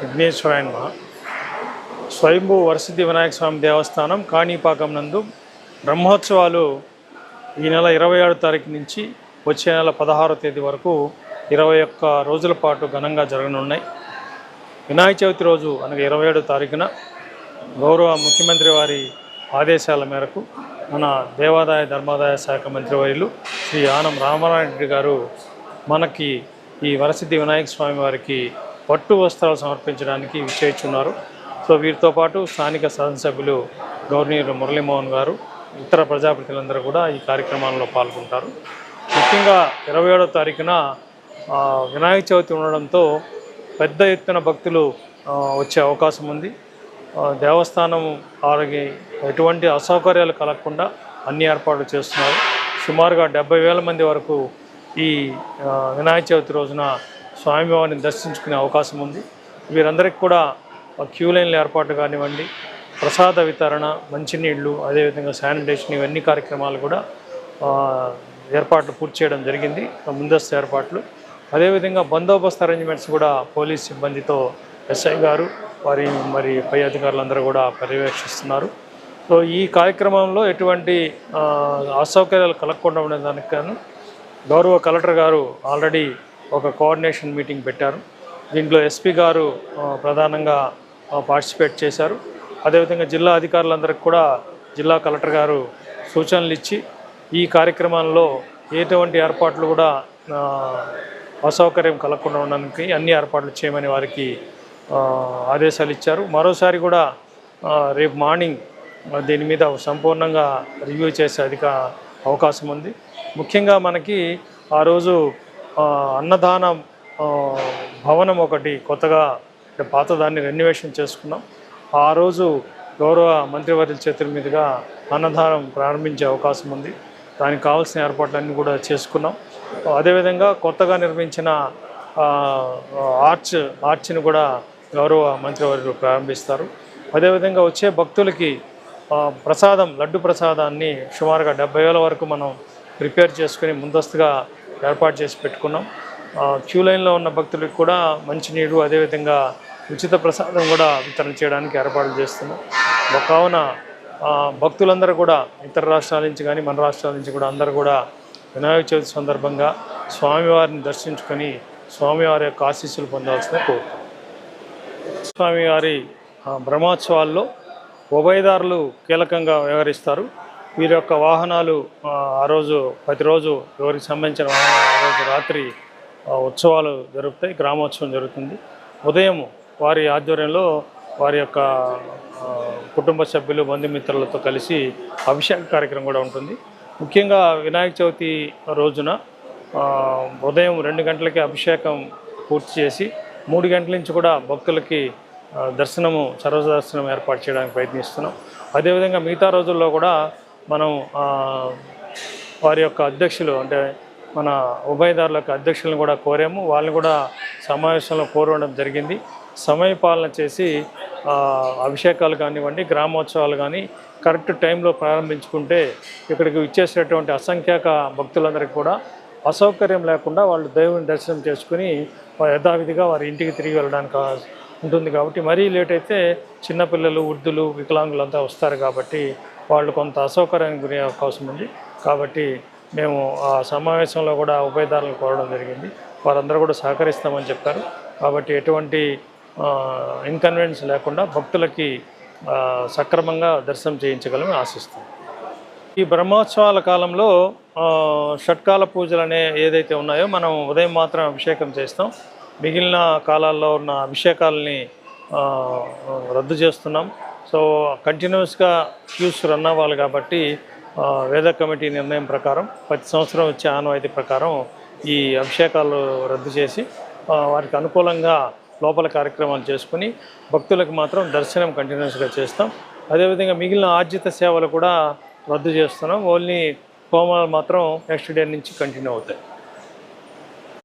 విఘ్నేశ్వరాయ నమః. స్వయంభూ వరసిద్ధి వినాయక స్వామి దేవస్థానం కాణిపాకం నందు బ్రహ్మోత్సవాలు ఈ నెల 27వ తారీఖు నుంచి వచ్చే నెల 16వ తేదీ వరకు 21 రోజుల పాటు ఘనంగా జరగనున్నాయి. వినాయక చవితి రోజు అనగా 27వ తారీఖున గౌరవ ముఖ్యమంత్రి వారి ఆదేశాల మేరకు మన దేవాదాయ ధర్మాదాయ శాఖ మంత్రివర్యులు శ్రీ ఆనం రామనారాయణ రెడ్డి గారు మనకి ఈ వరసిద్ధి వినాయక స్వామి వారికి పట్టు వస్త్రాలు సమర్పించడానికి విచ్చేస్తున్నారు. సో వీరితో పాటు స్థానిక శాసనసభ్యులు గవర్నర్ మురళీమోహన్ గారు, ఇతర ప్రజాప్రతినిధులందరూ కూడా ఈ కార్యక్రమాల్లో పాల్గొంటారు. ముఖ్యంగా 27వ తారీఖున వినాయక చవితి ఉండడంతో పెద్ద ఎత్తున భక్తులు వచ్చే అవకాశం ఉంది. దేవస్థానం వారికి ఎటువంటి అసౌకర్యాలు కలగకుండా అన్ని ఏర్పాట్లు చేస్తున్నారు. సుమారుగా 70,000 మంది వరకు ఈ వినాయక చవితి రోజున స్వామివారిని దర్శించుకునే అవకాశం ఉంది. వీరందరికీ కూడా క్యూ లైన్ల ఏర్పాటు కానివ్వండి, ప్రసాద వితరణ, మంచినీళ్ళు, అదేవిధంగా శానిటేషన్, ఇవన్నీ కార్యక్రమాలు కూడా ఏర్పాట్లు పూర్తి చేయడం జరిగింది, ముందస్తు ఏర్పాట్లు. అదేవిధంగా బందోబస్తు అరేంజ్మెంట్స్ కూడా పోలీస్ సిబ్బందితో ఎస్ఐ గారు మరి పై అధికారులందరూ కూడా పర్యవేక్షిస్తున్నారు. సో ఈ కార్యక్రమంలో ఎటువంటి అసౌకర్యాలు కలగకుండా ఉండేదానికి గాను గౌరవ కలెక్టర్ గారు ఆల్రెడీ ఒక కోఆర్డినేషన్ మీటింగ్ పెట్టారు. దీంట్లో ఎస్పీ గారు ప్రధానంగా పార్టిసిపేట్ చేశారు. అదేవిధంగా జిల్లా అధికారులందరికీ కూడా జిల్లా కలెక్టర్ గారు సూచనలు ఇచ్చి ఈ కార్యక్రమంలో ఎటువంటి ఏర్పాట్లు కూడా అసౌకర్యం కలగకుండా ఉండడానికి అన్ని ఏర్పాట్లు చేయమని వారికి ఆదేశాలు ఇచ్చారు. మరోసారి కూడా రేపు మార్నింగ్ దీని మీద సంపూర్ణంగా రివ్యూ చేసే అవకాశం ఉంది. ముఖ్యంగా మనకి ఆ రోజు అన్నదాన భవనం ఒకటి కొత్తగా పాతదాన్ని రెన్యువేషన్ చేసుకున్నాం. ఆ రోజు గౌరవ మంత్రివర్యుల చేతుల మీదుగా అన్నదానం ప్రారంభించే అవకాశం ఉంది. దానికి కావాల్సిన ఏర్పాట్లన్నీ కూడా చేసుకున్నాం. అదేవిధంగా కొత్తగా నిర్మించిన ఆర్చ్ని కూడా గౌరవ మంత్రివర్యులు ప్రారంభిస్తారు. అదేవిధంగా వచ్చే భక్తులకి ప్రసాదం, లడ్డు ప్రసాదాన్ని సుమారుగా 70,000 వరకు మనం ప్రిపేర్ చేసుకుని ముందస్తుగా ఏర్పాటు చేసి పెట్టుకున్నాం. క్యూ లైన్లో ఉన్న భక్తులకు కూడా మంచినీరు, అదేవిధంగా ఉచిత ప్రసాదం కూడా వితరణ చేయడానికి ఏర్పాట్లు చేస్తున్నాం. కావున భక్తులందరూ కూడా ఇతర రాష్ట్రాల నుంచి కానీ మన రాష్ట్రాల నుంచి కూడా అందరూ కూడా వినాయక చవితి సందర్భంగా స్వామివారిని దర్శించుకొని స్వామివారి యొక్క ఆశీస్సులు పొందాల్సిన కోరుతాం. స్వామివారి బ్రహ్మోత్సవాల్లో ఉభయదారులు కీలకంగా వ్యవహరిస్తారు. వీరి యొక్క వాహనాలు ఆ రోజు ప్రతిరోజు ఎవరికి సంబంధించిన వాహనాలు ఆ రోజు రాత్రి ఉత్సవాలు జరుగుతాయి, గ్రామోత్సవం జరుగుతుంది. ఉదయం వారి ఆధ్వర్యంలో వారి యొక్క కుటుంబ సభ్యులు, బంధుమిత్రులతో కలిసి అభిషేక కార్యక్రమం కూడా ఉంటుంది. ముఖ్యంగా వినాయక చవితి రోజున ఉదయం 2 గంటలకి అభిషేకం పూర్తి చేసి 3 గంటల నుంచి కూడా భక్తులకి సర్వదర్శనం ఏర్పాటు చేయడానికి ప్రయత్నిస్తున్నాం. అదేవిధంగా మిగతా రోజుల్లో కూడా మనం వారి యొక్క అధ్యక్షులు, అంటే మన ఉభయదారుల యొక్క అధ్యక్షులను కూడా కోరాము. వాళ్ళని కూడా సమావేశంలో కోరడం జరిగింది. సమయపాలన చేసి అభిషేకాలు కానివ్వండి, గ్రామోత్సవాలు కానీ కరెక్ట్ టైంలో ప్రారంభించుకుంటే ఇక్కడికి ఇచ్చేసేటువంటి అసంఖ్యాక భక్తులందరికీ కూడా అసౌకర్యం లేకుండా వాళ్ళు దేవుని దర్శనం చేసుకుని యథావిధిగా వారి ఇంటికి తిరిగి వెళ్ళడానికి ఉంటుంది. కాబట్టి మరీ లేట్ అయితే చిన్నపిల్లలు, వృద్ధులు, వికలాంగులంతా వస్తారు. కాబట్టి వాళ్ళు కొంత అసౌకర్యానికి గురయ్యే అవకాశం ఉంది. కాబట్టి మేము ఆ సమావేశంలో కూడా ఉభయదారులను కోరడం జరిగింది. వారందరూ కూడా సహకరిస్తామని చెప్పారు. కాబట్టి ఎటువంటి ఇన్కన్వీనియన్స్ లేకుండా భక్తులకి సక్రమంగా దర్శనం చేయించగలమని ఆశిస్తాం. ఈ బ్రహ్మోత్సవాల కాలంలో షట్కాల పూజలు ఏదైతే ఉన్నాయో మనం ఉదయం మాత్రం అభిషేకం చేస్తాం. మిగిలిన కాలాల్లో ఉన్న అభిషేకాలని రద్దు చేస్తున్నాం. సో కంటిన్యూస్గా క్యూస్ రన్ అవ్వాలి. కాబట్టి వేద కమిటీ నిర్ణయం ప్రకారం ప్రతి సంవత్సరం వచ్చే ఆనవాయితీ ప్రకారం ఈ అభిషేకాలు రద్దు చేసి వారికి అనుకూలంగా లోపల కార్యక్రమాలు చేసుకుని భక్తులకు మాత్రం దర్శనం కంటిన్యూస్గా చేస్తాం. అదేవిధంగా మిగిలిన ఆర్జిత సేవలు కూడా రద్దు చేస్తున్నాం. ఓన్లీ హోమాలు మాత్రం నెక్స్ట్ డే నుంచి కంటిన్యూ అవుతాయి.